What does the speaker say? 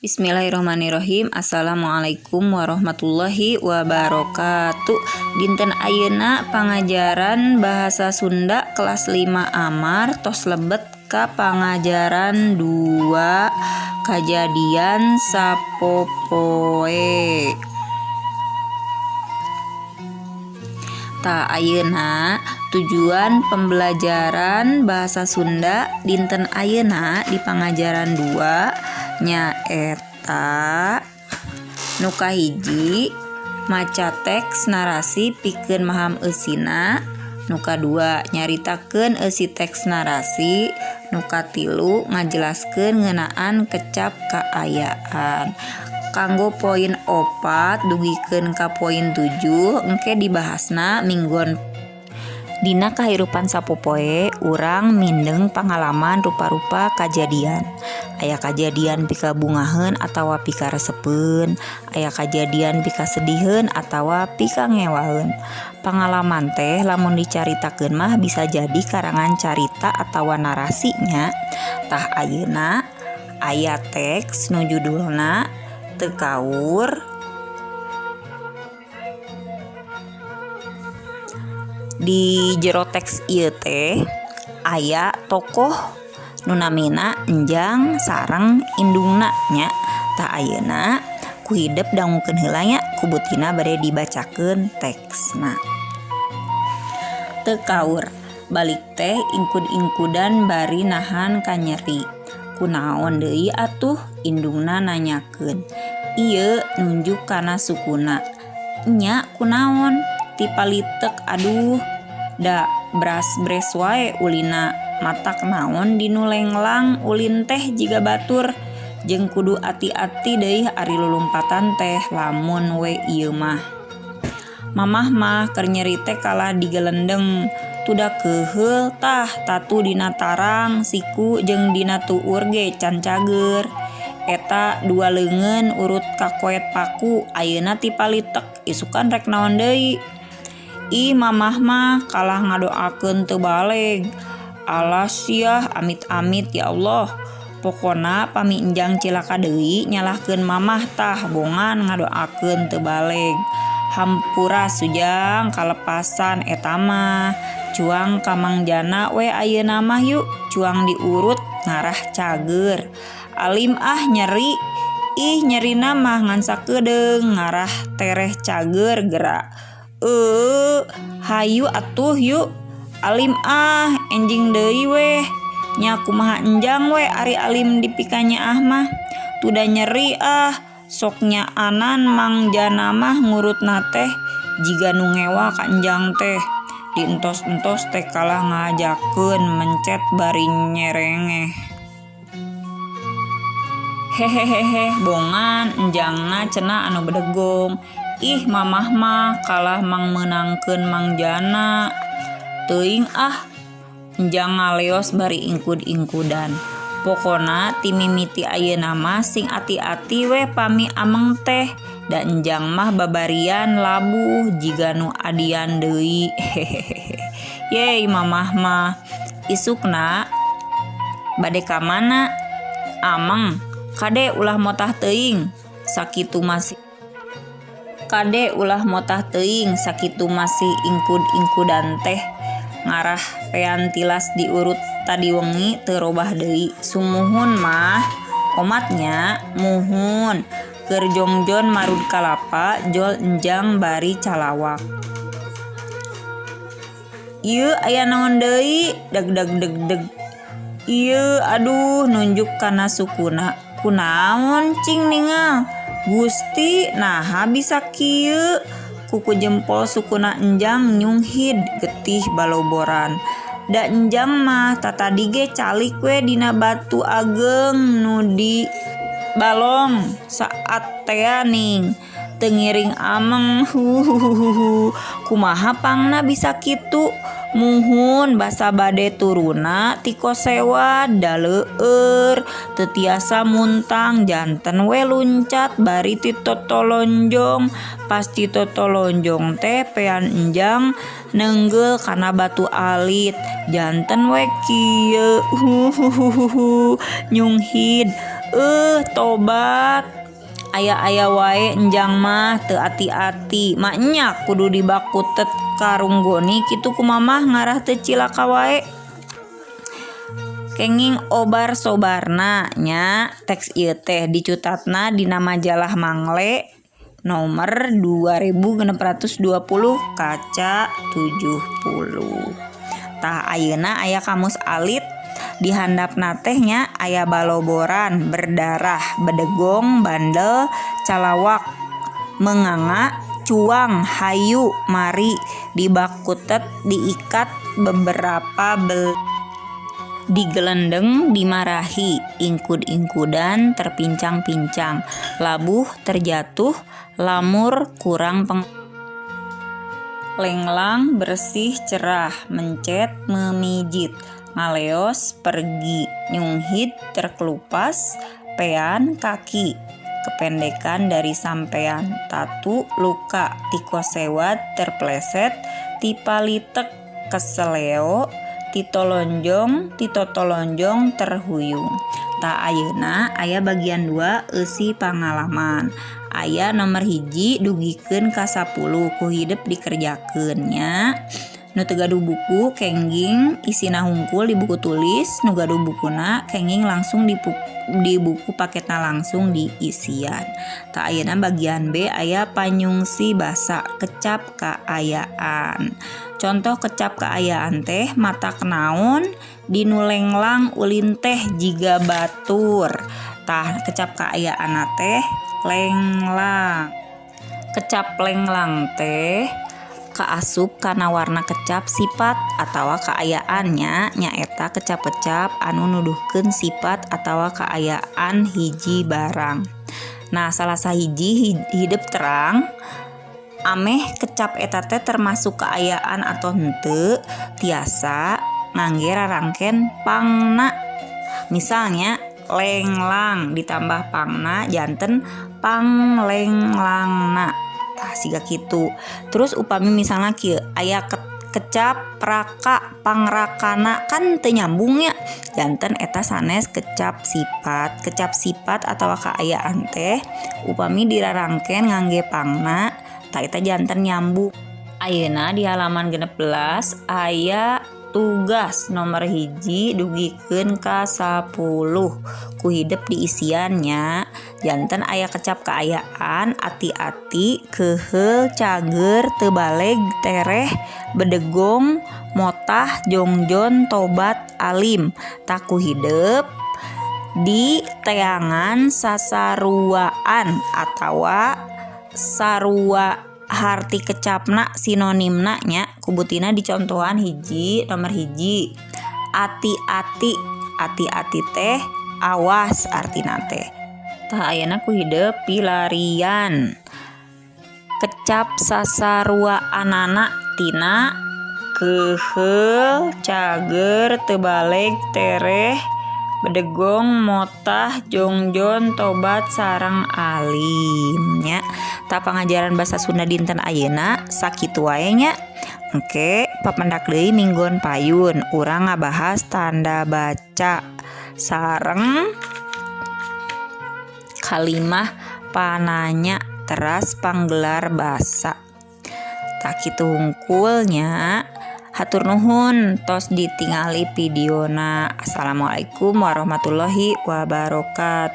Bismillahirrahmanirrahim. Assalamualaikum warahmatullahi wabarakatuh. Dinten ayeuna pangajaran bahasa Sunda kelas 5 Amar tos lebet ka pangajaran 2 kajadian sapopoe. Ta ayeuna tujuan pembelajaran bahasa Sunda dinten ayeuna di pangajaran 2 nyaeta nu kahiji maca teks narasi pikeun maham eusina, nu kadua nyaritakeun eusi teks narasi, nu katilu ngajelaskeun ngeunaan kecap kaayaan. Kanggo poin 4 dugikeun ka poin 7 engke dibahasna minggon. Dina kahirupan sapopoe urang mindeng pangalaman rupa-rupa kajadian. Aya kajadian pika bungaheun atawa pika resepeun, aya kajadian pika sediheun atawa pika ngewaheun. Pangalaman teh lamun dicaritakeun mah bisa jadi karangan carita atawa narasinya. Tah ayeuna aya teks nu judulna Teu Kaur. Di jero teks ieu teh aya tokoh nu namina Enjang sareng indungna nya. Tah ayeuna ku hidep dangukeun heula nya ku butina bade dibacakeun teksna. Teu kaur balik teh ingkud-ingkudan bari nahan ka nyeri. Kunaon deui atuh indungna nanyakeun. Ieu nunjuk kana sukuna. Nya kunaon? Ti palitek aduh da bras-bres wae ulina matak naon dinu lenglang ulin teh jiga batur jeung kudu ati-ati deui ari lulumpatan teh lamun we ieu mah. Mamah mah keur nyeri teh kalah digelendeng tuda keheul tah tatu dina tarang siku jeung dina tuur ge can cager. Eta dua leungeun urut kakoet paku ayeuna ti palitek isukan rek naon deui. Ih mamah mah kalah ngadoakeun teu baleg. Alas yah amit-amit ya Allah. Pokona pami enjang cilaka deui nyalahkeun mamah tah bongan ngadoakeun teu baleg. Hampura sujang kalepasan eta mah. Cuang ka mangjana we ayeuna mah yuk. Cuang diurut ngarah cager. Alim ah nyeri. Ih nyerina mah ngan sakedeung ngarah tereh cager geura. Hayu atuh yuk. Alim ah enjing deui weh. Nya kumaha enjang we ari alim dipikanya ah mah. Tuda nyeri ah. Sok nyaanan mangjana mah ngurutna teh jiga nu ngewa ka enjang teh. Dientos-entos teh kalah ngajakeun mencet bari nyerengeh. Hehehehe bongan enjangna cenah anu bedegong. Ih mamah mah kalah mangmeunangkeun mangjana. Teuing ah. Enjang ngaleos bari ingkud-ingkudan. Pokona ti mimiti ayeuna mah sing ati-ati we pami ameng teh. Da enjang mah babarian labuh jiga nu adian deui. Hehehe. Yey mamah mah. Isukna bade ka mana? Ameng. Kade ulah motah teuing. Sakitu masih Kade ulah motah teuing sakitu masih ingkud-ingkudan teh ngarah pean tilas diurut tadi wengi teu robah deui. Sumuhun mah omatnya muhun keur jongjon marud kalapa jol enjang bari calawak. Ieu aya naon deui? Deg. Ieu aduh nunjuk kana sukuna. Kunaon cing ningal? Gusti, naha bisa kieu? Kuku jempol sukuna enjang nyunghid getih baloboran. Da enjang mah tatadi ge calik we dina batu ageng nu di balong saat tea ning. tengiring ameng kumaha pangna bisa kitu muhun basa bade turuna ti kosewa daleueur tetiasa muntang janten we luncat bari ti totolonjong pasti totolonjong teh pean enjang nenggel kana batu alit janten we kieu nyunghid tobat aya wae enjang mah teu ati-ati maknya kudu dibakutet karunggoni kitu ku mamah ngarah teu cilaka wae kenging obar sobarna nya teks ieu teh dicutatna dina majalah Mangle nomor 2620 kaca 70 tah ayeuna aya kamus alit di handapna teh nya aya baloboran berdarah bedegong bandel calawak menganga cuang hayu mari dibakutet diikat beberapa digelendeng dimarahi ingkud-ingkudan terpincang-pincang labuh terjatuh lamur kurang lenglang bersih cerah mencet memijit ngaleos pergi nyunghid terkelupas pean kaki kependekan dari sampean tatu luka tikosewat terpleset tipalitek keseleo titotolonjong terhuyung ta ayeuna aya bagian 2 eusi pangalaman aya nomor 1 dugikeun ka 10 ku hidup dikerjakeun nya nu teu gaduh buku kengging isina hungkul di buku tulis nu gaduh bukuna kengging langsung di buku paketna langsung di isian ta ayeuna bagian B aya panyungsi basa kecap kaayaan contoh kecap kaayaan teh mata kenaon dinu lenglang ulin teh jiga batur tah kecap kaayaan teh lenglang kecap lenglang teh kaasup kana warna kecap sifat atawa kaayaannya nyaeta kecap-kecap anu nuduhkeun sifat atawa kaayaan hiji barang. Nah salah sahiji hidup terang ameh kecap eta teh termasuk kaayaan atau henteu tiasa ngangge rarangken pangna misalnya lenglang ditambah pangna janten panglenglangna siga kitu. Terus upami misalnya kieu aya kecap raka pangrakana kan teu nyambung nya janten eta sanes kecap sifat atawa kaayaan teh upami dirarangkeun ngangge pangna tah eta janten nyambung. Ayeuna di halaman 16 aya tugas nomor 1 dugikeun ka 10 ku hidup di isiannya janten aya kecap kaayaan ati-ati keheul cager teu baleg tereh bedegong motah jongjon tobat alim tak ku hidup di teangan sasaruaan atawa sarua harti kecapna sinonimna nya kubutina dicontohan nomor 1 ati-ati teh awas artina teh tah ayeuna ku hidup pilarian kecap sasaruaanana tina keheul cager teu baleg tereh bedegong motah jongjon tobat sareng alimnya ta pangajaran basa Sunda dinten ayeuna sakitu wae nya engke papendak deui minggon payun urang ngabahas tanda baca sareng kalimah pananya teras panggelar basa tak kitu hungkulnya. Hatur nuhun tos ditingali videona. Assalamualaikum warahmatullahi wabarakatuh.